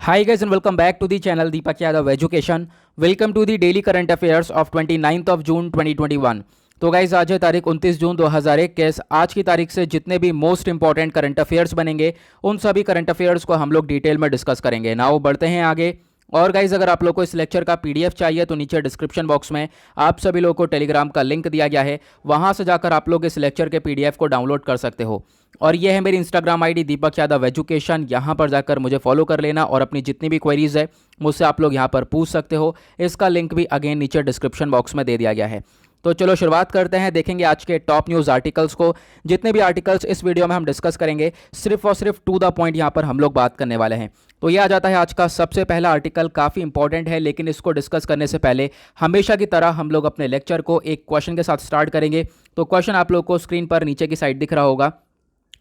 Hi guys and welcome back to the channel Deepak Yadav Education. Welcome to the daily current affairs of 29th of June 2021. तो guys आज है तारीख 29 जून 2021। आज की तारीख से जितने भी मोस्ट इंपॉर्टेंट करंट अफेयर्स बनेंगे उन सभी करंट अफेयर्स को हम लोग डिटेल में डिस्कस करेंगे। नाउ बढ़ते हैं आगे। और गाइज अगर आप लोग को इस लेक्चर का पीडीएफ चाहिए तो नीचे डिस्क्रिप्शन बॉक्स में आप सभी लोगों को टेलीग्राम का लिंक दिया गया है, वहां से जाकर आप लोग इस लेक्चर के पीडीएफ को डाउनलोड कर सकते हो। और ये है मेरी Instagram ID Deepak Yadav education, यहाँ पर जाकर मुझे फॉलो कर लेना और अपनी जितनी भी क्वेरीज है मुझसे आप लोग यहाँ पर पूछ सकते हो। इसका लिंक भी अगेन नीचे डिस्क्रिप्शन बॉक्स में दे दिया गया है। तो चलो शुरुआत करते हैं, देखेंगे आज के टॉप न्यूज़ आर्टिकल्स को। जितने भी आर्टिकल्स इस वीडियो में हम डिस्कस करेंगे सिर्फ और सिर्फ टू द पॉइंट यहाँ पर हम लोग बात करने वाले हैं। तो ये आ जाता है आज का सबसे पहला आर्टिकल, काफ़ी इंपॉर्टेंट है, लेकिन इसको डिस्कस करने से पहले हमेशा की तरह हम लोग अपने लेक्चर को एक क्वेश्चन के साथ स्टार्ट करेंगे। तो क्वेश्चन आप लोग को स्क्रीन पर नीचे की साइड दिख रहा होगा।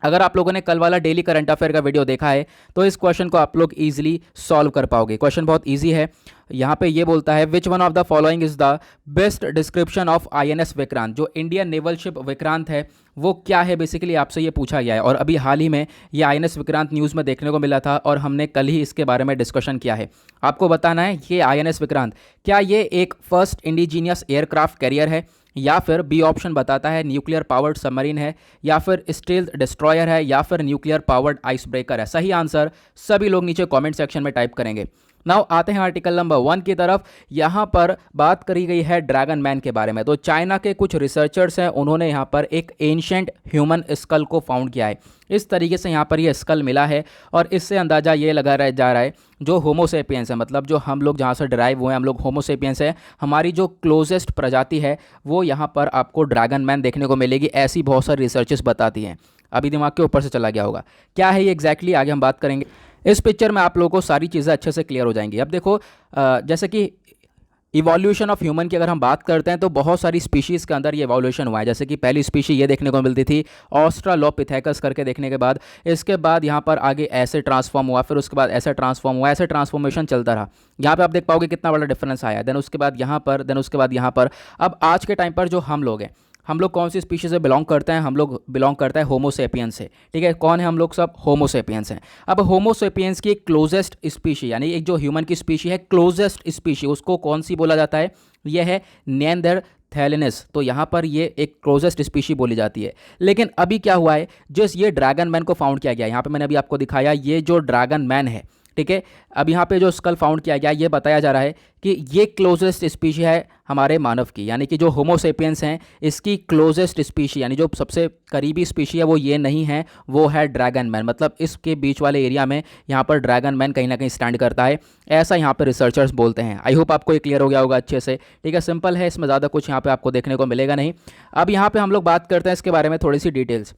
अगर आप लोगों ने कल वाला डेली करंट अफेयर का वीडियो देखा है तो इस क्वेश्चन को आप लोग इजीली सॉल्व कर पाओगे। क्वेश्चन बहुत इजी है। यहाँ पे ये बोलता है which one of the following is the best description of INS Vikrant. जो इंडियन नेवल शिप विक्रांत है वो क्या है, बेसिकली आपसे ये पूछा गया है। और अभी हाल ही में ये आईएनएस विक्रांत न्यूज़ में देखने को मिला था और हमने कल ही इसके बारे में डिस्कशन किया है। आपको बताना है ये आईएनएस विक्रांत क्या ये एक फर्स्ट इंडिजीनियस एयरक्राफ्ट कैरियर है, या फिर बी ऑप्शन बताता है न्यूक्लियर पावर्ड सबमरीन है, या फिर स्टील्थ डिस्ट्रॉयर है, या फिर न्यूक्लियर पावर्ड आइस ब्रेकर है। सही आंसर सभी लोग नीचे कमेंट सेक्शन में टाइप करेंगे। नाउ आते हैं आर्टिकल नंबर 1 की तरफ। यहाँ पर बात करी गई है ड्रैगन मैन के बारे में। तो चाइना के कुछ रिसर्चर्स हैं, उन्होंने यहाँ पर एक एंशिएंट ह्यूमन स्कल को फाउंड किया है। इस तरीके से यहाँ पर ये स्कल मिला है और इससे अंदाज़ा ये लगा जा रहा है जो होमोसेपियंस है, मतलब जो हम लोग जहाँ से ड्राइव हुए हैं, हम लोग होमोसेपियंस है, हमारी जो क्लोजेस्ट प्रजाति है वो यहाँ पर आपको ड्रैगन मैन देखने को मिलेगी। ऐसी बहुत सारी रिसर्चेस बताती हैं। अभी दिमाग के ऊपर से चला गया होगा, क्या है ये एग्जैक्टली आगे हम बात करेंगे। इस पिक्चर में आप लोगों को सारी चीज़ें अच्छे से क्लियर हो जाएंगी। अब देखो जैसे कि इवोल्यूशन ऑफ ह्यूमन की अगर हम बात करते हैं तो बहुत सारी स्पीशीज़ के अंदर ये इवोल्यूशन हुआ है। जैसे कि पहली स्पीशी ये देखने को मिलती थी ऑस्ट्रालोपिथेकस करके, देखने के बाद इसके बाद यहाँ पर आगे ऐसे ट्रांसफॉर्म हुआ, फिर उसके बाद ऐसे ट्रांसफॉर्म हुआ, ऐसे ट्रांसफॉर्मेशन चलता रहा। यहाँ पे आप देख पाओगे कितना बड़ा डिफरेंस आया। देन उसके बाद यहाँ पर, देन उसके बाद यहाँ पर। अब आज के टाइम पर जो हम लोग हैं, हम लोग कौन सी स्पीशीज से बिलोंग करते हैं? हम लोग बिलोंग करते हैं होमोसेपियंस से। ठीक है, कौन है हम लोग? सब होमोसेपियंस हैं। अब होमोसेपियंस की क्लोजेस्ट स्पीशी, यानी एक जो ह्यूमन की स्पीशी है क्लोजेस्ट स्पीशी, उसको कौन सी बोला जाता है? यह है निएंडरथैलेनस। तो यहाँ पर ये एक क्लोजेस्ट स्पीशी बोली जाती है। लेकिन अभी क्या हुआ है, जिस ये ड्रैगन मैन को फाउंड किया गया, यहाँ पे मैंने अभी आपको दिखाया ये जो ड्रैगन मैन है, ठीक है, अब यहाँ पे जो स्कल फाउंड किया गया ये बताया जा रहा है कि ये क्लोजेस्ट स्पीशी है हमारे मानव की, यानी कि जो होमोसेपियंस हैं इसकी क्लोजेस्ट स्पीशी, यानी जो सबसे करीबी स्पीशी है वो ये नहीं है, वो है ड्रैगन मैन। मतलब इसके बीच वाले एरिया में यहाँ पर ड्रैगन मैन कहीं ना कहीं स्टैंड करता है, ऐसा यहाँ पर रिसर्चर्स बोलते हैं। आई होप आपको ये क्लियर हो गया होगा अच्छे से। ठीक है, सिंपल है, इसमें ज़्यादा कुछ यहाँ पर आपको देखने को मिलेगा नहीं। अब यहाँ पर हम लोग बात करते हैं इसके बारे में थोड़ी सी डिटेल्स।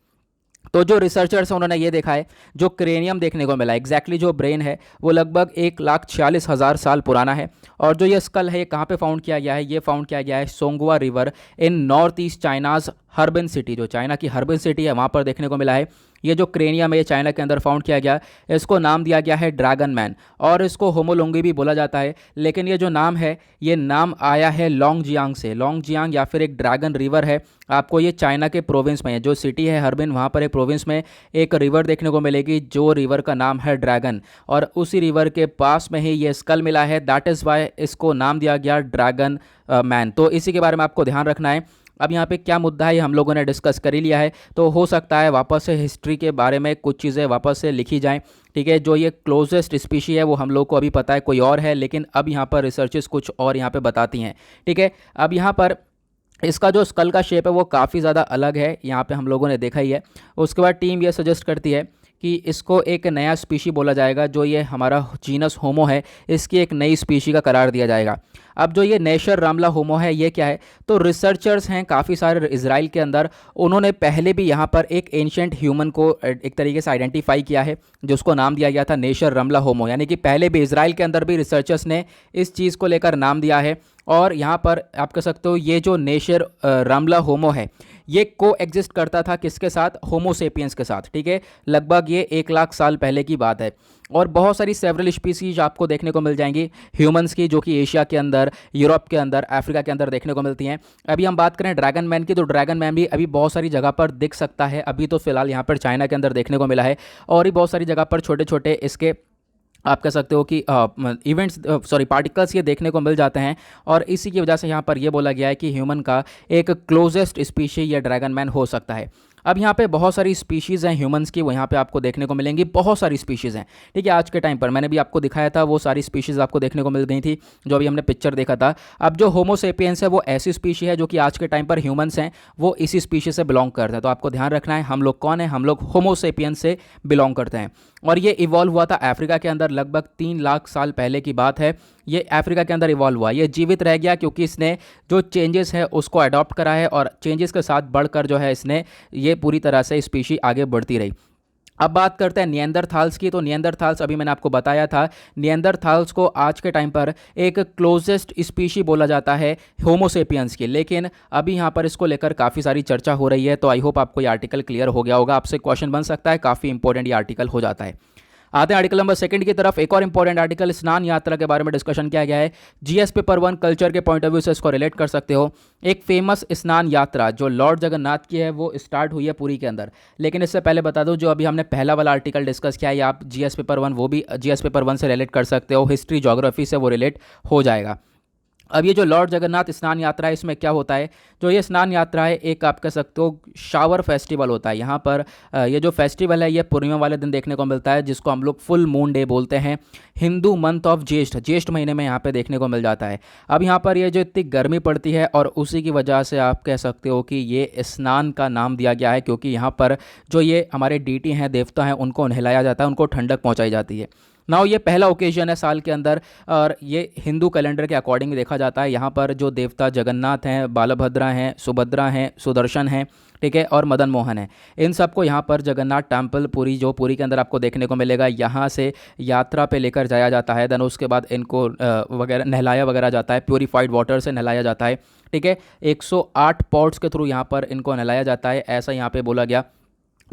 तो जो रिसर्चर्स हैं उन्होंने ये देखा है जो क्रेनियम देखने को मिला, एग्जैक्टली जो ब्रेन है वो लगभग 1,46,000 साल पुराना है। और जो ये स्कल है ये कहाँ पे फाउंड किया गया है? ये फाउंड किया गया है Songhua river in north east China's Harbin city. जो चाइना की हर्बिन सिटी है वहाँ पर देखने को मिला है। ये जो क्रेनियम है ये चाइना के अंदर फाउंड किया गया, इसको नाम दिया गया है ड्रैगन मैन, और इसको होमोलोंगी भी बोला जाता है। लेकिन ये जो नाम है ये नाम आया है लॉन्गजियांग से। लॉन्गजियांग या फिर एक ड्रैगन रिवर है, आपको ये चाइना के प्रोविंस में है, जो सिटी है हर्बिन वहाँ पर एक प्रोविंस में एक रिवर देखने को मिलेगी, जो रिवर का नाम है ड्रैगन, और उसी रिवर के पास में ही ये स्कल मिला है। दैट इज़ वाई इसको नाम दिया गया ड्रैगन मैन। तो इसी के बारे में आपको ध्यान रखना है। अब यहाँ पे क्या मुद्दा है हम लोगों ने डिस्कस कर ही लिया है, तो हो सकता है वापस से हिस्ट्री के बारे में कुछ चीज़ें वापस से लिखी जाएं। ठीक है, जो ये क्लोजेस्ट स्पीशी है वो हम लोग को अभी पता है कोई और है, लेकिन अब यहाँ पर रिसर्चेस कुछ और यहाँ पे बताती हैं। ठीक है, अब यहाँ पर इसका जो स्कल का शेप है वो काफ़ी ज़्यादा अलग है, यहाँ पे हम लोगों ने देखा ही है। उसके बाद टीम ये सजेस्ट करती है कि इसको एक नया स्पीशी बोला जाएगा, जो ये हमारा जीनस होमो है इसकी एक नई स्पीशी का करार दिया जाएगा। अब जो ये नेशर रामला होमो है ये क्या है? तो रिसर्चर्स हैं काफ़ी सारे इजराइल के अंदर, उन्होंने पहले भी यहाँ पर एक एंशिएंट ह्यूमन को एक तरीके से आइडेंटिफाई किया है, जिसको नाम दिया गया था नेशर रमला होमो। यानी कि पहले भी इजराइल के अंदर भी रिसर्चर्स ने इस चीज़ को लेकर नाम दिया है। और यहाँ पर आप कह सकते हो ये जो नेशर रमला होमो है ये को एग्जिस्ट करता था किसके साथ? होमोसेपियंस के साथ। ठीक है, लगभग ये 1,00,000 साल पहले की बात है। और बहुत सारी सेवरल स्पीसीज आपको देखने को मिल जाएंगी ह्यूमंस की, जो कि एशिया के अंदर, यूरोप के अंदर, अफ्रीका के अंदर देखने को मिलती हैं। अभी हम बात करें ड्रैगन मैन की, तो ड्रैगन मैन भी अभी बहुत सारी जगह पर दिख सकता है। अभी तो फिलहाल यहाँ पर चाइना के अंदर देखने को मिला है, और भी बहुत सारी जगह पर छोटे छोटे इसके आप कह सकते हो कि इवेंट्स सॉरी पार्टिकल्स ये देखने को मिल जाते हैं। और इसी की वजह से यहाँ पर ये बोला गया है कि ह्यूमन का एक क्लोजेस्ट स्पीशी या ड्रैगन मैन हो सकता है। अब यहाँ पे बहुत सारी स्पीशीज़ हैं ह्यूमंस की, वो यहाँ पे आपको देखने को मिलेंगी, बहुत सारी स्पीशीज़ हैं। ठीक है, आज के टाइम पर मैंने भी आपको दिखाया था, वो सारी स्पीशीज़ आपको देखने को मिल गई थी जो अभी हमने पिक्चर देखा था। अब जो होमोसेपियंस है वो ऐसी स्पीशी है जो कि आज के टाइम पर ह्यूमंस हैं, वो इसी स्पीशी से बिलोंग करते हैं। तो आपको ध्यान रखना है हम लोग कौन है, हम लोग होमोसेपियंस से बिलोंग करते हैं। और ये इवॉल्व हुआ था अफ्रीका के अंदर, लगभग 3 लाख साल पहले की बात है। ये अफ्रीका के अंदर इवॉल्व हुआ, ये जीवित रह गया क्योंकि इसने जो चेंजेस है उसको अडॉप्ट करा है, और चेंजेस के साथ बढ़कर जो है इसने ये पूरी तरह से स्पीशी आगे बढ़ती रही। अब बात करते हैं नियंदरथाल्स की। तो नियंदरथाल्स अभी मैंने आपको बताया था, नियंदरथाल्स को आज के टाइम पर एक क्लोजेस्ट स्पीशी बोला जाता है होमोसेपियंस की, लेकिन अभी यहाँ पर इसको लेकर काफ़ी सारी चर्चा हो रही है। तो आई होप आपको ये आर्टिकल क्लियर हो गया होगा, आपसे क्वेश्चन बन सकता है, काफ़ी इंपॉर्टेंट ये आर्टिकल हो जाता है। आते हैं आर्टिकल नंबर 2 की तरफ। एक और इंपॉर्टेंट आर्टिकल स्नान यात्रा के बारे में डिस्कशन किया गया है। जीएस पेपर 1 कल्चर के पॉइंट ऑफ व्यू से इसको रिलेट कर सकते हो। एक फेमस स्नान यात्रा जो लॉर्ड जगन्नाथ की है वो स्टार्ट हुई है पुरी के अंदर। लेकिन इससे पहले बता दूं, जो अभी हमने पहला वाला आर्टिकल डिस्कस किया है, आप जीएस पेपर 1 वो भी जीएस पेपर 1 से रिलेट कर सकते हो, हिस्ट्री ज्योग्राफी से वो रिलेट हो जाएगा। अब ये जो लॉर्ड जगन्नाथ स्नान यात्रा है, इसमें क्या होता है, जो ये स्नान यात्रा है एक आप कह सकते हो शावर फेस्टिवल होता है। यहाँ पर ये जो फेस्टिवल है ये पूर्णिमा वाले दिन देखने को मिलता है, जिसको हम लोग फुल मून डे बोलते हैं। हिंदू मंथ ऑफ ज्येष्ठ महीने में यहाँ पे देखने को मिल जाता है। अब यहाँ पर ये जो इतनी गर्मी पड़ती है, और उसी की वजह से आप कह सकते हो कि ये स्नान का नाम दिया गया है, क्योंकि यहाँ पर जो ये हमारे डीटी हैं, देवता हैं, उनको नहलाया जाता है, उनको ठंडक पहुँचाई जाती है। नाउ ये पहला ओकेजन है साल के अंदर, और ये हिंदू कैलेंडर के अकॉर्डिंग देखा जाता है। यहाँ पर जो देवता जगन्नाथ हैं, बालभद्रा हैं, सुभद्रा हैं, सुदर्शन हैं, ठीक है, और मदन मोहन है, इन सबको यहाँ पर जगन्नाथ टेम्पल पुरी जो पुरी के अंदर आपको देखने को मिलेगा, यहाँ से यात्रा पे लेकर जाया जाता है। देन उसके बाद इनको वगैरह नहलाया वगैरह जाता है, प्योरीफाइड वाटर से नहलाया जाता है। ठीक है, 108 पॉट्स के थ्रू यहाँ पर इनको नहलाया जाता है, ऐसा यहाँ पे बोला गया।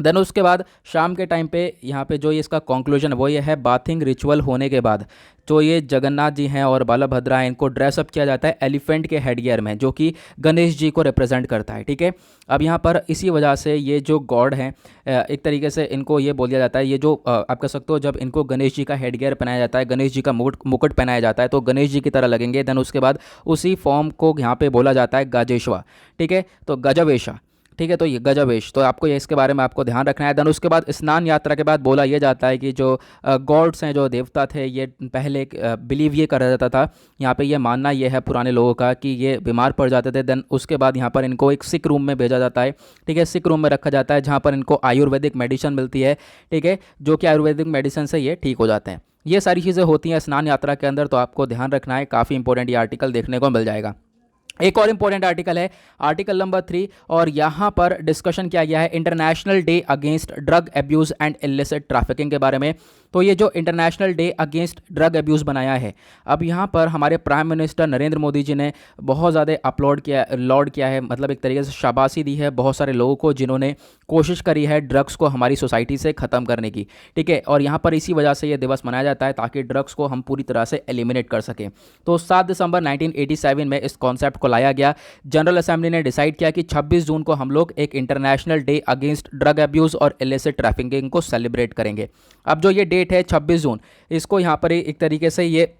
देन उसके बाद शाम के टाइम पे यहाँ पे जो ये इसका कंक्लूजन वो ये है, बाथिंग रिचुअल होने के बाद जो ये जगन्नाथ जी हैं और बालभद्रा हैं, इनको ड्रेसअप किया जाता है एलिफेंट के हेडगियर में, जो कि गणेश जी को रिप्रेजेंट करता है। ठीक है, अब यहाँ पर इसी वजह से ये जो गॉड हैं, एक तरीके से इनको ये बोल दिया जाता है, ये जो आप कह सकते हो, जब इनको गणेश जी का हेडगियर पहनाया जाता है, गणेश जी का मुकुट पहनाया जाता है, तो गणेश जी की तरह लगेंगे। देन उसके बाद उसी फॉर्म को यहाँ पे बोला जाता है गाजेश्वा। ठीक है, तो गजवेशा। ठीक है, तो ये गजवेश, तो आपको ये इसके बारे में आपको ध्यान रखना है। देन उसके बाद स्नान यात्रा के बाद बोला यह जाता है कि जो गॉड्स हैं, जो देवता थे, ये पहले बिलीव ये करा जाता था, यहाँ पे ये मानना ये है पुराने लोगों का कि ये बीमार पड़ जाते थे। देन उसके बाद यहाँ पर इनको एक सिक रूम में भेजा जाता है। ठीक है, सिक रूम में रखा जाता है, जहाँ पर इनको आयुर्वेदिक मेडिसिन मिलती है। ठीक है, जो कि आयुर्वेदिक मेडिसिन से ये ठीक हो जाते हैं। ये सारी चीज़ें होती हैं स्नान यात्रा के अंदर, तो आपको ध्यान रखना है, काफ़ी इंपॉर्टेंट ये आर्टिकल देखने को मिल जाएगा। एक और इंपॉर्टेंट आर्टिकल है आर्टिकल नंबर 3, और यहाँ पर डिस्कशन किया गया है international day against drug abuse and illicit trafficking के बारे में। तो ये जो international day against drug abuse बनाया है, अब यहाँ पर हमारे प्राइम मिनिस्टर नरेंद्र मोदी जी ने बहुत ज़्यादा लॉर्ड किया है, मतलब एक तरीके से शाबाशी दी है बहुत सारे लोगों को जिन्होंने कोशिश करी है ड्रग्स को हमारी सोसाइटी से ख़त्म करने की। ठीक है, और यहाँ पर इसी वजह से ये दिवस मनाया जाता है ताकि ड्रग्स को हम पूरी तरह से एलिमिनेट कर सकें। तो 7 दिसंबर 1987 में इस कॉन्सेप्ट को लाया गया। जनरल असेंबली ने डिसाइड किया कि 26 जून को हम लोग एक international day against drug abuse और इलिसिट ट्रैफिकिंग को सेलिब्रेट करेंगे। अब जो ये डेट है 26 जून, इसको यहाँ पर एक तरीके से ये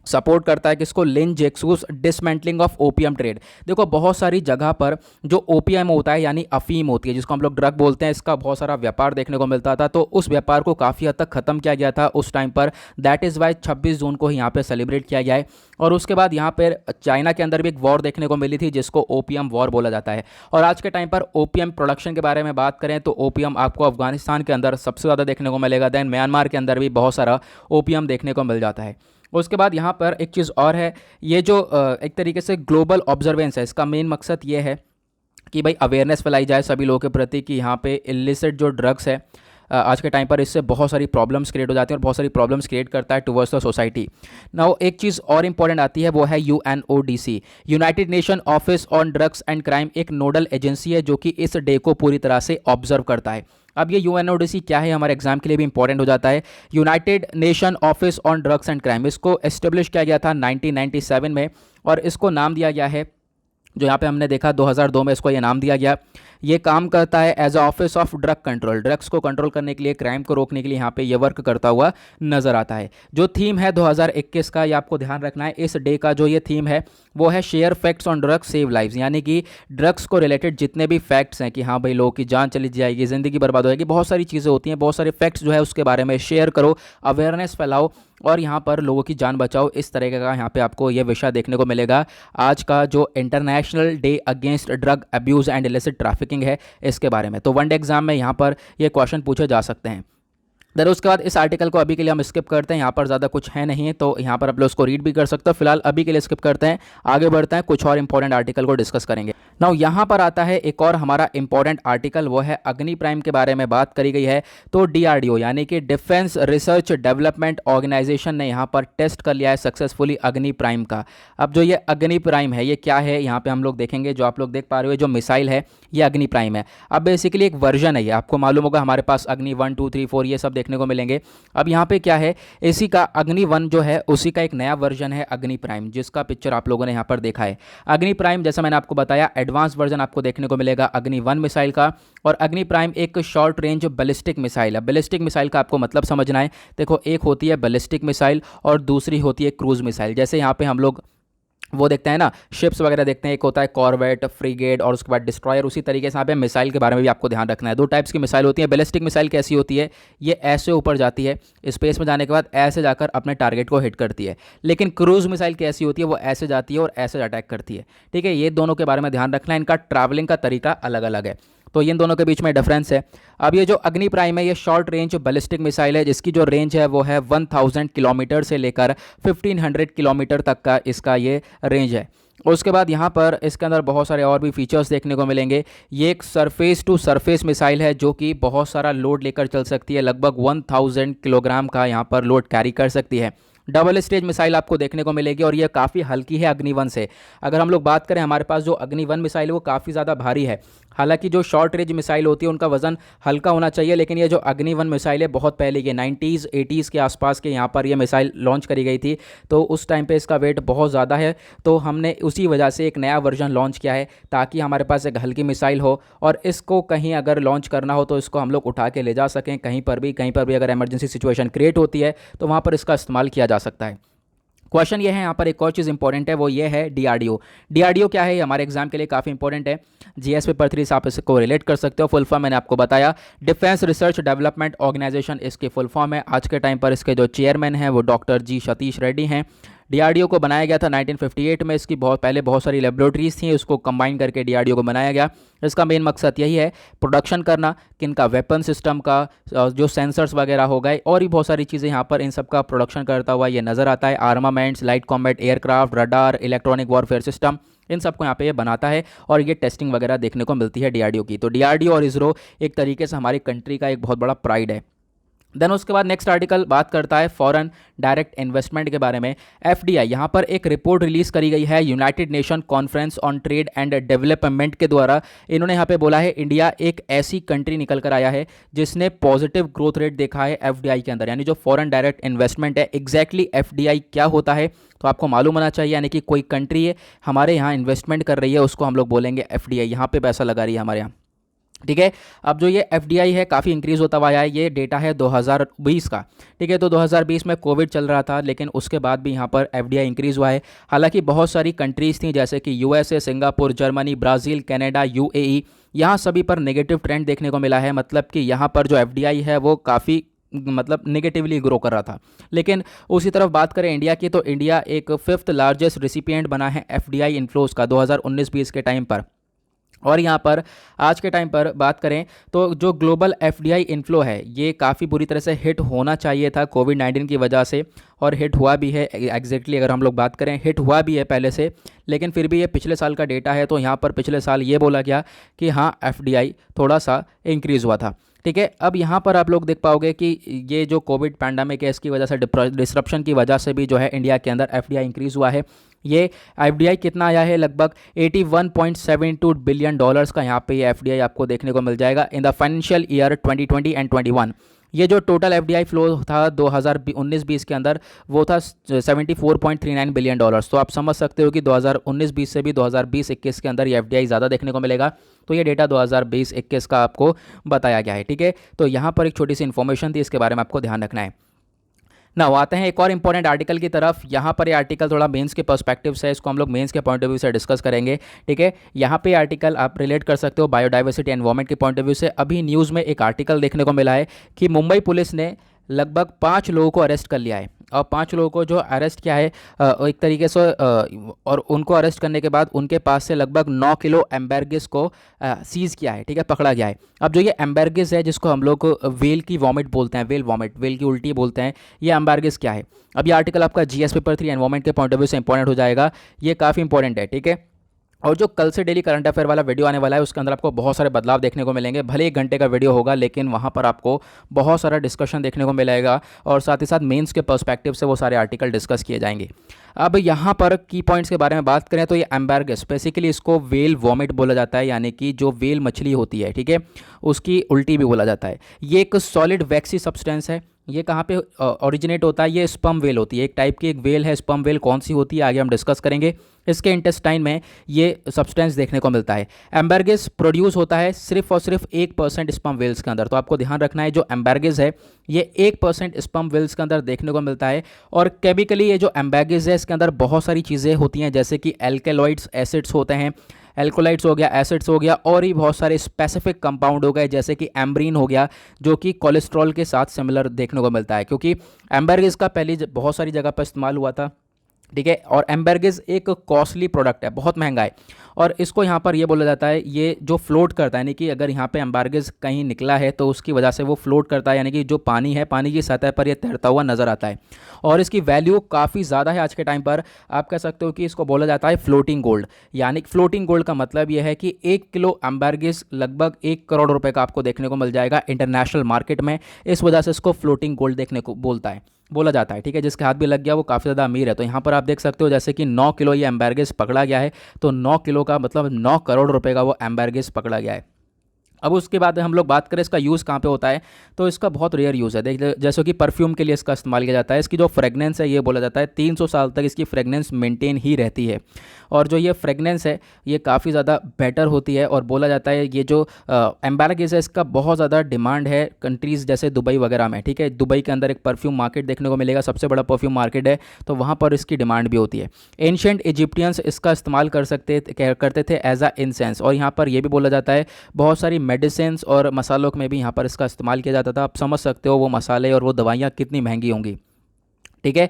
सपोर्ट करता है कि इसको लिन जेक्सूस डिसमेंटलिंग ऑफ ओपीएम ट्रेड। देखो बहुत सारी जगह पर जो ओपीएम होता है यानी अफीम होती है, जिसको हम लोग ड्रग बोलते हैं, इसका बहुत सारा व्यापार देखने को मिलता था। तो उस व्यापार को काफ़ी हद तक ख़त्म किया गया था उस टाइम पर। दैट इज़ वाई 26 जून को यहाँ पर सेलिब्रेट किया गया है। और उसके बाद यहाँ पर चाइना के अंदर भी एक वॉर देखने को मिली थी जिसको ओपीएम वॉर बोला जाता है। और आज के टाइम पर ओपीएम प्रोडक्शन के बारे में बात करें तो ओपीएम आपको अफगानिस्तान के अंदर सबसे ज़्यादा देखने को मिलेगा। दैन म्यांमार के अंदर भी बहुत सारा ओपीएम देखने को मिल जाता है। उसके बाद यहाँ पर एक चीज़ और है, ये जो एक तरीके से ग्लोबल ऑब्जर्वेंस है, इसका मेन मकसद ये है कि भाई अवेयरनेस फैलाई जाए सभी लोगों के प्रति कि यहाँ पे इलिसिट जो ड्रग्स है आज के टाइम पर इससे बहुत सारी प्रॉब्लम्स क्रिएट हो जाती हैं और बहुत सारी प्रॉब्लम्स क्रिएट करता है टुवर्ड्स द सोसाइटी। नाउ एक चीज़ और इंपॉर्टेंट आती है, वो है UNODC, United nation office on drugs and crime, एक नोडल एजेंसी है जो कि इस डे को पूरी तरह से ऑब्जर्व करता है। अब ये यूएनओडीसी क्या है, हमारे एग्जाम के लिए भी इंपॉर्टेंट हो जाता है। United nation office on drugs and crime, इसको एस्टेब्लिश किया गया था 1997 में, और इसको नाम दिया गया है जो यहाँ पे हमने देखा 2002 में इसको ये नाम दिया गया। ये काम करता है as a office of drug control, drugs को कंट्रोल करने के लिए, क्राइम को रोकने के लिए यहाँ पे ये वर्क करता हुआ नजर आता है। जो थीम है 2021 का, ये आपको ध्यान रखना है, इस डे का जो ये थीम है वो है share facts on drugs save lives, यानी कि ड्रग्स को रिलेटेड जितने भी फैक्ट्स हैं कि हाँ भाई लोगों की जान चली जाएगी, ज़िंदगी बर्बाद हो जाएगी, बहुत सारी चीज़ें होती हैं, बहुत सारे फैक्ट्स जो है उसके बारे में शेयर करो, अवेयरनेस फैलाओ और यहाँ पर लोगों की जान बचाओ। इस तरीके का यहाँ पे आपको ये विषय देखने को मिलेगा आज का जो international day against drug abuse and illicit trafficking है इसके बारे में। तो वन डे एग्जाम में यहाँ पर ये क्वेश्चन पूछे जा सकते हैं। देन उसके बाद इस आर्टिकल को अभी के लिए हम स्किप करते हैं, यहाँ पर ज़्यादा कुछ है नहीं, तो यहाँ पर आप लोग उसको रीड भी कर सकते हो। फिलहाल अभी के लिए स्किप करते हैं, आगे बढ़ते हैं, कुछ और इंपॉर्टेंट आर्टिकल को डिस्कस करेंगे। नाउ यहाँ पर आता है एक और हमारा इंपॉर्टेंट आर्टिकल, वो है अग्नि प्राइम के बारे में बात करी गई है। तो DRDO यानी कि डिफेंस रिसर्च डेवलपमेंट ऑर्गेनाइजेशन ने यहाँ पर टेस्ट कर लिया है सक्सेसफुली अग्नि प्राइम का। अब जो ये अग्नि प्राइम है ये क्या है, यहाँ पे हम लोग देखेंगे। जो आप लोग देख पा रहे हो जो मिसाइल है ये अग्नि प्राइम है। अब बेसिकली एक वर्जन है ये, आपको मालूम होगा हमारे पास अग्नि 1 2 3 4 ये सब देखने को मिलेंगे। अब यहाँ पे क्या है, इसी का अग्नि 1 जो है उसी का एक नया वर्जन है अग्नि प्राइम, जिसका पिक्चर आप लोगों ने यहाँ पर देखा है। अग्नि प्राइम जैसा मैंने आपको बताया एडवांस वर्जन आपको देखने को मिलेगा अग्नि 1 मिसाइल का। और अग्नि प्राइम एक शॉर्ट रेंज बैलिस्टिक मिसाइल है। बैलिस्टिक मिसाइल का आपको मतलब समझना है, देखो एक होती है बैलिस्टिक मिसाइल और दूसरी होती है क्रूज मिसाइल। जैसे यहाँ पे हम लोग वो देखते हैं ना, शिप्स वगैरह देखते हैं, एक होता है कॉर्वेट, फ्रीगेट और उसके बाद डिस्ट्रॉयर। उसी तरीके से यहाँ पे मिसाइल के बारे में भी आपको ध्यान रखना है। दो टाइप्स की मिसाइल होती है। बैलिस्टिक मिसाइल कैसी होती है, ये ऐसे ऊपर जाती है, स्पेस में जाने के बाद ऐसे जाकर अपने टारगेट को हिट करती है। लेकिन क्रूज मिसाइल कैसी होती है, वो ऐसे जाती है और ऐसे अटैक करती है। ठीक है, ये दोनों के बारे में ध्यान रखना है, इनका ट्रैवलिंग का तरीका अलग अलग है, तो इन दोनों के बीच में डिफरेंस है। अब ये जो अग्नि प्राइम है ये शॉर्ट रेंज बैलिस्टिक मिसाइल है, जिसकी जो रेंज है वो है 1000 किलोमीटर से लेकर 1500 किलोमीटर तक का इसका ये रेंज है। उसके बाद यहाँ पर इसके अंदर बहुत सारे और भी फीचर्स देखने को मिलेंगे। ये एक सरफेस टू सरफेस मिसाइल है जो कि बहुत सारा लोड लेकर चल सकती है, लगभग 1000 किलोग्राम का यहाँ पर लोड कैरी कर सकती है। डबल स्टेज मिसाइल आपको देखने को मिलेगी और ये काफ़ी हल्की है अग्नि 1 से। अगर हम लोग बात करें, हमारे पास जो अग्नि 1 मिसाइल है वो काफ़ी ज़्यादा भारी है। हालांकि जो शॉर्ट रेंज मिसाइल होती है उनका वजन हल्का होना चाहिए, लेकिन ये जो अग्नि 1 मिसाइल है बहुत पहले के 90s 80s के आसपास के यहाँ पर ये मिसाइल लॉन्च करी गई थी, तो उस टाइम पे इसका वेट बहुत ज़्यादा है। तो हमने उसी वजह से एक नया वर्जन लॉन्च किया है ताकि हमारे पास एक हल्की मिसाइल हो और इसको कहीं अगर लॉन्च करना हो तो इसको हम लोग उठा के ले जा सकें कहीं पर भी अगर इमरजेंसी सिचुएशन क्रिएट होती है तो वहाँ पर इसका इस्तेमाल किया जा सकता है। क्वेश्चन ये है, यहाँ पर एक और चीज़ इंपॉर्टेंट है, वो ये है DRDO। DRDO क्या है, ये हमारे एग्जाम के लिए काफ़ी इंपॉर्टेंट है। GS पेपर 3 से आप इसको रिलेट कर सकते हो। फुल फॉर्म मैंने आपको बताया, डिफेंस रिसर्च डेवलपमेंट ऑर्गेनाइजेशन इसकी फुल फॉर्म है। आज के टाइम पर इसके जो चेयरमैन हैं वो डॉक्टर G सतीश रेड्डी हैं। DRDO को बनाया गया था 1958 में। इसकी बहुत सारी लेबोरेटरीज थी, उसको कंबाइन करके DRDO को बनाया गया। इसका मेन मकसद यही है प्रोडक्शन करना, किनका वेपन सिस्टम का, जो सेंसर्स वगैरह हो गए और भी बहुत सारी चीज़ें यहाँ पर इन सब का प्रोडक्शन करता हुआ ये नज़र आता है। Armaments, light combat aircraft, radar, electronic warfare system, इन सबको यहाँ पे ये बनाता है और ये टेस्टिंग वगैरह देखने को मिलती है DRDO की। तो DRDO और इसरो एक तरीके से हमारी कंट्री का एक बहुत बड़ा प्राइड है। देन उसके बाद नेक्स्ट आर्टिकल बात करता है फॉरेन डायरेक्ट इन्वेस्टमेंट के बारे में। FDI यहाँ पर एक रिपोर्ट रिलीज करी गई है United nation conference on trade and development के द्वारा। इन्होंने यहाँ पे बोला है इंडिया एक ऐसी कंट्री निकल कर आया है जिसने पॉजिटिव ग्रोथ रेट देखा है FDI के अंदर, यानी जो फॉरेन डायरेक्ट इन्वेस्टमेंट है। एग्जैक्टली FDI क्या होता है तो आपको मालूम होना चाहिए, यानी कि कोई कंट्री है हमारे यहाँ इन्वेस्टमेंट कर रही है उसको हम लोग बोलेंगे FDI, यहाँ पे पैसा लगा रही है हमारे यहाँ। ठीक है, अब जो ये FDI है काफ़ी इंक्रीज़ होता हुआ आया है। ये डेटा है 2020 का। ठीक है, तो 2020 में कोविड चल रहा था, लेकिन उसके बाद भी यहाँ पर FDI इंक्रीज़ हुआ है। हालांकि बहुत सारी कंट्रीज़ थी जैसे कि USA, Singapore, Germany, Brazil, Canada, UAE, यहाँ सभी पर नेगेटिव ट्रेंड देखने को मिला है। मतलब कि यहाँ पर जो FDI है वो काफ़ी नेगेटिवली ग्रो कर रहा था। लेकिन उसी तरफ बात करें इंडिया की, तो इंडिया एक 5th लार्जेस्ट रिसिपिएंट बना है FDI इन्फ्लोज़ का 2019-20 के टाइम पर। और यहाँ पर आज के टाइम पर बात करें तो जो ग्लोबल FDI इन्फ्लो है ये काफ़ी बुरी तरह से हिट होना चाहिए था कोविड-19 की वजह से, और हिट हुआ भी है। एग्जैक्टली अगर हम लोग बात करें हिट हुआ भी है पहले से, लेकिन फिर भी ये पिछले साल का डेटा है। तो यहाँ पर पिछले साल ये बोला गया कि हाँ FDI थोड़ा सा इंक्रीज़ हुआ था। ठीक है, अब यहाँ पर आप लोग देख पाओगे कि ये जो कोविड पैंडेमिक है इसकी वजह से, डिसरप्शन की वजह से भी जो है इंडिया के अंदर FDI इंक्रीज़ हुआ है। ये FDI कितना आया है, लगभग 81.72 बिलियन डॉलर्स का यहाँ पे ये FDI आपको देखने को मिल जाएगा in the financial year 2020 and 21। ये जो टोटल एफडीआई फ्लो था 2019-20 के अंदर वो था 74.39 बिलियन डॉलर्स। तो आप समझ सकते हो कि 2019-20 से भी 2020-21 के अंदर ये एफडीआई ज़्यादा देखने को मिलेगा। तो ये डेटा 2020-21 का आपको बताया गया है, ठीक है। तो यहाँ पर एक छोटी सी इन्फॉर्मेशन थी, इसके बारे में आपको ध्यान रखना है ना। आते हैं एक और इंपॉर्टेंट आर्टिकल की तरफ। यहाँ पर ये आर्टिकल थोड़ा मेंस के पर्सपेक्टिव से, इसको हम लोग मेंस के पॉइंट ऑफ व्यू से डिस्कस करेंगे, ठीक है। यहाँ पे आर्टिकल आप रिलेट कर सकते हो बायोडाइवर्सिटी एनवायरमेंट के पॉइंट ऑफ व्यू से। अभी न्यूज़ में एक आर्टिकल देखने को मिला है कि मुंबई पुलिस ने लगभग 5 लोगों को अरेस्ट कर लिया है। और 5 लोगों को जो अरेस्ट किया है एक तरीके से और उनको अरेस्ट करने के बाद उनके पास से लगभग 9 किलो एम्बर्गिस को सीज़ किया है, ठीक है, पकड़ा गया है। अब जो ये एम्बर्गिस है, जिसको हम लोग वेल की वॉमिट बोलते हैं, वेल वॉमिट, वेल की उल्टी बोलते हैं, ये एम्बर्गिस क्या है। अब ये आर्टिकल आपका जीएस पेपर 3 एनवायरमेंट के पॉइंट ऑफ व्यू से इंपॉर्टेंट हो जाएगा। ये काफ़ी इंपॉर्टेंट है, ठीक है। और जो कल से डेली करंट अफेयर वाला वीडियो आने वाला है, उसके अंदर आपको बहुत सारे बदलाव देखने को मिलेंगे। भले 1 घंटे का वीडियो होगा, लेकिन वहाँ पर आपको बहुत सारा डिस्कशन देखने को मिलेगा और साथ ही साथ मेंस के पर्सपेक्टिव से वो सारे आर्टिकल डिस्कस किए जाएंगे। अब यहाँ पर की पॉइंट्स के बारे में बात करें तो ये एम्बर्गस, बेसिकली इसको वेल वॉमिट बोला जाता है, यानी कि जो वेल मछली होती है, ठीक है, उसकी उल्टी भी बोला जाता है। ये एक सॉलिड वैक्सी सब्सटेंस है। ये कहाँ पे ओरिजिनेट होता है? ये स्पर्म वेल होती है, एक टाइप की एक वेल है स्पर्म वेल। कौन सी होती है आगे हम डिस्कस करेंगे। इसके इंटेस्टाइन में ये सब्सटेंस देखने को मिलता है। एम्बर्गिस प्रोड्यूस होता है सिर्फ और सिर्फ 1% स्पर्म वेल्स के अंदर। तो आपको ध्यान रखना है, जो एम्बर्गिस है ये 1% स्पर्म वेल्स के अंदर देखने को मिलता है। और केमिकली ये जो एम्बर्गिस है, इसके अंदर बहुत सारी चीज़ें होती हैं, जैसे कि एल्केलॉइड्स, एसिड्स होते हैं, एल्कोलाइट्स हो गया, एसिड्स हो गया, और ही बहुत सारे स्पेसिफिक कंपाउंड हो गए, जैसे कि एम्ब्रीन हो गया, जो कि कोलेस्ट्रॉल के साथ सिमिलर देखने को मिलता है, क्योंकि एम्बर्गिस का पहले बहुत सारी जगह पर इस्तेमाल हुआ था, ठीक है। और एम्बर्गिस एक कॉस्टली प्रोडक्ट है, बहुत महंगा है। और इसको यहाँ पर ये बोला जाता है, ये जो फ्लोट करता है, यानी कि अगर यहाँ पे एम्बर्गिस कहीं निकला है तो उसकी वजह से वो फ्लोट करता है, यानी कि जो पानी है, पानी की सतह पर ये तैरता हुआ नज़र आता है। और इसकी वैल्यू काफ़ी ज़्यादा है आज के टाइम पर। आप कह सकते हो कि इसको बोला जाता है फ्लोटिंग गोल्ड। यानी फ्लोटिंग गोल्ड का मतलब ये है कि 1 किलो एम्बर्गिस लगभग 1 करोड़ रुपए का आपको देखने को मिल जाएगा इंटरनेशनल मार्केट में। इस वजह से इसको फ्लोटिंग गोल्ड देखने को बोला जाता है, ठीक है। जिसके हाथ भी लग गया वो काफ़ी ज़्यादा अमीर है। तो यहाँ पर आप देख सकते हो, जैसे कि 9 किलो ये एम्बर्गिस पकड़ा गया है, तो 9 किलो का मतलब 9 करोड़ रुपए का वो एम्बर्गिस पकड़ा गया है। अब उसके बाद हम लोग बात करें इसका यूज़ कहाँ पे होता है, तो इसका बहुत रेयर यूज़ है। देख, जैसे कि परफ्यूम के लिए इसका इस्तेमाल किया जाता है। इसकी जो फ्रेगनेंस है, ये बोला जाता है 300 साल तक इसकी फ्रेगनेंस मेंटेन ही रहती है। और जो ये फ्रेगनेंस है, ये काफ़ी ज़्यादा बेटर होती है। और बोला जाता है ये जो एम्बर्गिस है, इसका बहुत ज़्यादा डिमांड है कंट्रीज़ जैसे दुबई वगैरह में, ठीक है। दुबई के अंदर एक परफ्यूम मार्केट देखने को मिलेगा, सबसे बड़ा परफ्यूम मार्केट है, तो वहाँ पर इसकी डिमांड भी होती है। एंशिएंट इजिप्टियंस इसका इस्तेमाल करते थे एज अ इंसेंस। और यहाँ पर यह भी बोला जाता है बहुत सारी मेडिसिन और मसालों में भी यहाँ पर इसका इस्तेमाल किया जाता था। आप समझ सकते हो वो मसाले और वो दवाइयाँ कितनी महंगी होंगी, ठीक है।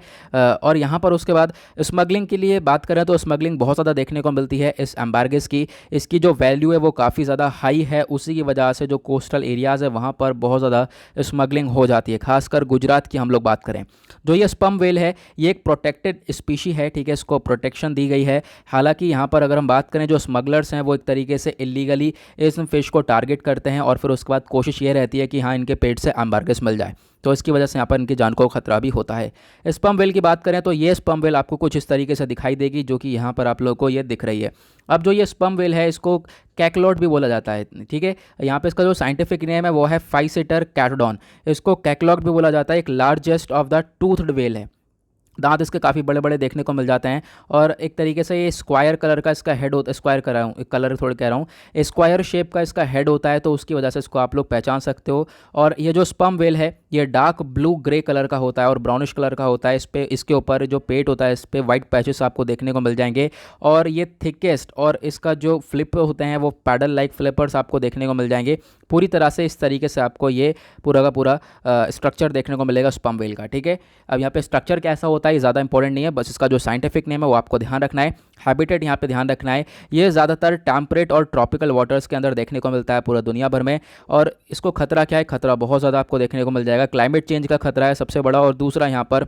और यहाँ पर उसके बाद स्मगलिंग के लिए बात करें तो स्मगलिंग बहुत ज़्यादा देखने को मिलती है इस एम्बर्गिस की। इसकी जो वैल्यू है वो काफ़ी ज़्यादा हाई है। उसी की वजह से जो कोस्टल एरियाज़ है वहाँ पर बहुत ज़्यादा स्मगलिंग हो जाती है, खासकर गुजरात की हम लोग बात करें। जो ये स्पर्म वेल है, ये एक प्रोटेक्टेड स्पीशी है, ठीक है, इसको प्रोटेक्शन दी गई है। हालांकि यहाँ पर अगर हम बात करें, जो स्मगलर्स हैं वो एक तरीके से इलीगली इस फिश को टारगेट करते हैं, और फिर उसके बाद कोशिश ये रहती है कि हाँ, इनके पेट से एम्बर्गिस मिल जाए, तो इसकी वजह से यहाँ पर इनकी जान को खतरा भी होता है। स्पर्म वेल की बात करें तो ये स्पर्म वेल आपको कुछ इस तरीके से दिखाई देगी, जो कि यहाँ पर आप लोगों को ये दिख रही है। अब जो ये स्पर्म वेल है, इसको कैकलॉट भी बोला जाता है, ठीक है। यहाँ पे इसका जो साइंटिफिक नेम है वो है फाइसेटर कैटोडॉन। इसको कैकलॉट भी बोला जाता है। एक लार्जेस्ट ऑफ द टूथड वेल है, दांत इसके काफ़ी बड़े बड़े देखने को मिल जाते हैं। और एक तरीके से ये स्क्वायर कलर का इसका हेड होता है, स्क्वायर कर रहा हूँ, कलर थोड़ा कह रहा हूँ, स्क्वायर शेप का इसका हेड होता है, तो उसकी वजह से इसको आप लोग पहचान सकते हो। और ये जो स्पर्म वेल है, ये डार्क ब्लू ग्रे कलर का होता है और ब्राउनिश कलर का होता है। इस पे इसके ऊपर जो पेट होता है, इस पर वाइट पैचेस आपको देखने को मिल जाएंगे। और ये थिकेस्ट और इसका जो फ्लिप होते हैं वो पैडल लाइक फ्लिपर्स आपको देखने को मिल जाएंगे। पूरी तरह से इस तरीके से आपको ये पूरा का पूरा स्ट्रक्चर देखने को मिलेगा स्पर्म वेल का, ठीक है। अब यहाँ पे स्ट्रक्चर कैसा होता है ये ज़्यादा इंपॉर्टेंट नहीं है, बस इसका जो साइंटिफिक नेम है वो आपको ध्यान रखना है। हैबिटेट यहाँ पे ध्यान रखना है, ये ज़्यादातर टेम्परेट और ट्रॉपिकल वाटर्स के अंदर देखने को मिलता है पूरा दुनिया भर में। और इसको खतरा क्या है? खतरा बहुत ज़्यादा आपको देखने को मिल जाएगा। क्लाइमेट चेंज का खतरा है सबसे बड़ा, और दूसरा यहाँ पर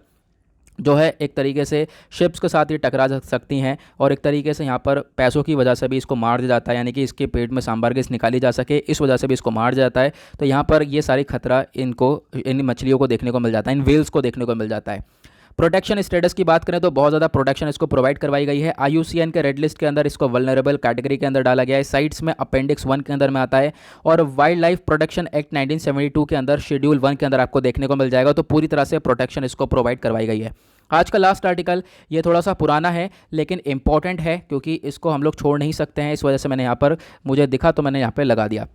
जो है एक तरीके से शिप्स के साथ ये टकरा सकती हैं, और एक तरीके से यहाँ पर पैसों की वजह से भी इसको मार दिया जाता है, यानी कि इसके पेट में एम्बर्गिस निकाली जा सके, इस वजह से भी इसको मार दिया जाता है। तो यहाँ पर ये सारी खतरा इन मछलियों को देखने को मिल जाता है, इन वेल्स को देखने को मिल जाता है। प्रोटेक्शन स्टेटस की बात करें तो बहुत ज़्यादा प्रोटेक्शन इसको प्रोवाइड करवाई गई है। IUCN के रेड लिस्ट के अंदर इसको वल्नरेबल कैटेगरी के अंदर डाला गया है। साइट्स में अपेंडिक्स 1 के अंदर में आता है और वाइल्ड लाइफ प्रोटेक्शन एक्ट 1972 के अंदर शेड्यूल 1 के अंदर आपको देखने को मिल जाएगा। तो पूरी तरह से प्रोटेक्शन इसको प्रोवाइड करवाई गई है। आज का लास्ट आर्टिकल ये थोड़ा सा पुराना है लेकिन इंपॉर्टेंट है, क्योंकि इसको हम लोग छोड़ नहीं सकते हैं, इस वजह से मैंने यहाँ पर मुझे दिखा तो मैंने यहाँ पे लगा दिया।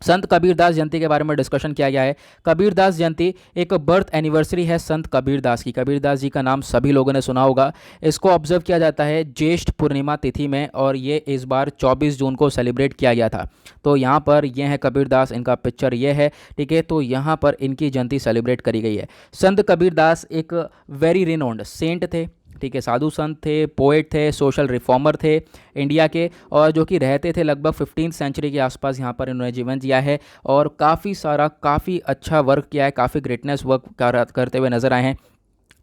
संत कबीरदास जयंती के बारे में डिस्कशन किया गया है। कबीरदास जयंती एक बर्थ एनिवर्सरी है संत कबीरदास की। कबीरदास जी का नाम सभी लोगों ने सुना होगा। इसको ऑब्जर्व किया जाता है ज्येष्ठ पूर्णिमा तिथि में और ये इस बार 24 जून को सेलिब्रेट किया गया था। तो यहाँ पर ये है कबीरदास, इनका पिक्चर ये है, ठीक है। तो यहाँ पर इनकी जयंती सेलिब्रेट करी गई है। संत कबीरदास एक वेरी रिनोन्ड सेंट थे, ठीक है, साधु संत थे, पोएट थे, सोशल रिफॉर्मर थे इंडिया के, और जो कि रहते थे लगभग 15th सेंचुरी के आसपास। यहाँ पर इन्होंने जीवन जिया है और काफ़ी अच्छा वर्क किया है, काफ़ी ग्रेटनेस वर्क करते हुए नजर आए हैं।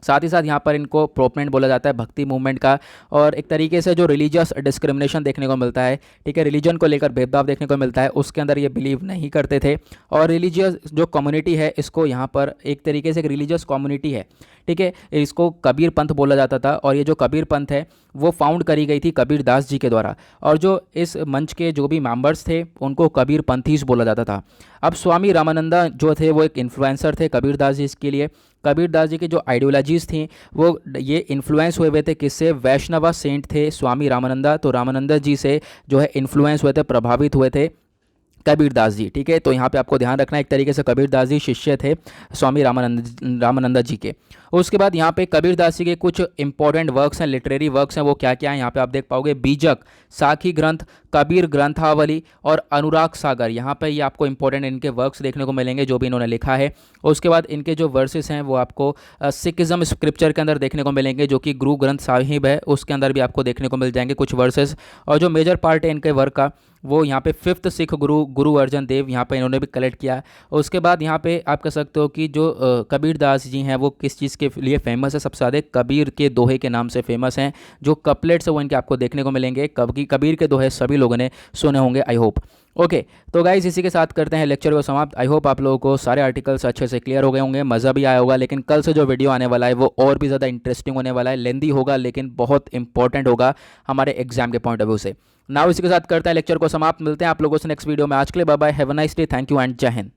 साथ ही साथ यहाँ पर इनको प्रोपोनेंट बोला जाता है भक्ति मूवमेंट का, और एक तरीके से जो रिलीजियस डिस्क्रिमिनेशन देखने को मिलता है, ठीक है, रिलीजन को लेकर भेदभाव देखने को मिलता है, उसके अंदर ये बिलीव नहीं करते थे। और रिलीजियस जो कम्युनिटी है इसको यहाँ पर एक तरीके से एक रिलीजियस कम्युनिटी है, ठीक है, इसको कबीर पंथ बोला जाता था। और ये जो कबीर पंथ है वो फाउंड करी गई थी कबीरदास जी के द्वारा, और जो इस मंच के जो भी मेंबर्स थे उनको कबीर पंथीस बोला जाता था। अब स्वामी रामानंदा जो थे वो एक इन्फ्लुएंसर थे कबीरदास जी के लिए। कबीरदास जी की जो आइडियोलॉजीज़ थी वो ये इन्फ्लुएंस हुए थे किससे? वैष्णवा सेंट थे स्वामी रामानंदा। तो रामानंदा जी से जो है इन्फ्लुएंस हुए थे, प्रभावित हुए थे कबीरदास जी, ठीक है। तो यहाँ पे आपको ध्यान रखना है, एक तरीके से कबीरदास जी शिष्य थे स्वामी रामानंदा जी के। उसके बाद यहाँ पे कबीरदास जी के कुछ इंपॉर्टेंट वर्क्स हैं, लिटरेरी वर्क्स हैं, वो क्या क्या हैं यहाँ पे आप देख पाओगे। बीजक, साखी ग्रंथ, कबीर ग्रंथावली और अनुराग सागर, यहाँ पे ये आपको इंपॉर्टेंट इनके वर्क्स देखने को मिलेंगे जो भी इन्होंने लिखा है। उसके बाद इनके जो वर्सेस हैं वो आपको सिखिज्म स्क्रिप्चर के अंदर देखने को मिलेंगे, जो कि गुरु ग्रंथ साहिब है, उसके अंदर भी आपको देखने को मिल जाएंगे कुछ वर्सेस। और जो मेजर पार्ट है इनके वर्क का वो यहाँ पे 5th सिख गुरु अर्जन देव, यहाँ पे इन्होंने भी कलेक्ट किया। उसके बाद यहाँ पे आप कह सकते हो कि जो कबीरदास जी हैं वो किस चीज़ के लिए फेमस है? सबसे ज़्यादा कबीर के दोहे के नाम से फेमस हैं। जो कपलेट्स है वो इनके आपको देखने को मिलेंगे। कबीर के दोहे सभी लोगों ने सुने होंगे, आई होप। ओके, तो गाइज इसी के साथ करते हैं लेक्चर को समाप्त। आई होप आप लोगों को सारे आर्टिकल्स अच्छे से क्लियर हो गए होंगे, मज़ा भी आया होगा। लेकिन कल से जो वीडियो आने वाला है वो और भी ज़्यादा इंटरेस्टिंग होने वाला है, लेंदी होगा लेकिन बहुत इंपॉर्टेंट होगा हमारे एग्जाम के पॉइंट ऑफ व्यू से। नाउ इसी के साथ करते हैं लेक्चर को समाप्त। मिलते हैं आप लोगों से नेक्स्ट वीडियो में। आज के लिए bye bye, have a nice day, thank you and जय हिंद।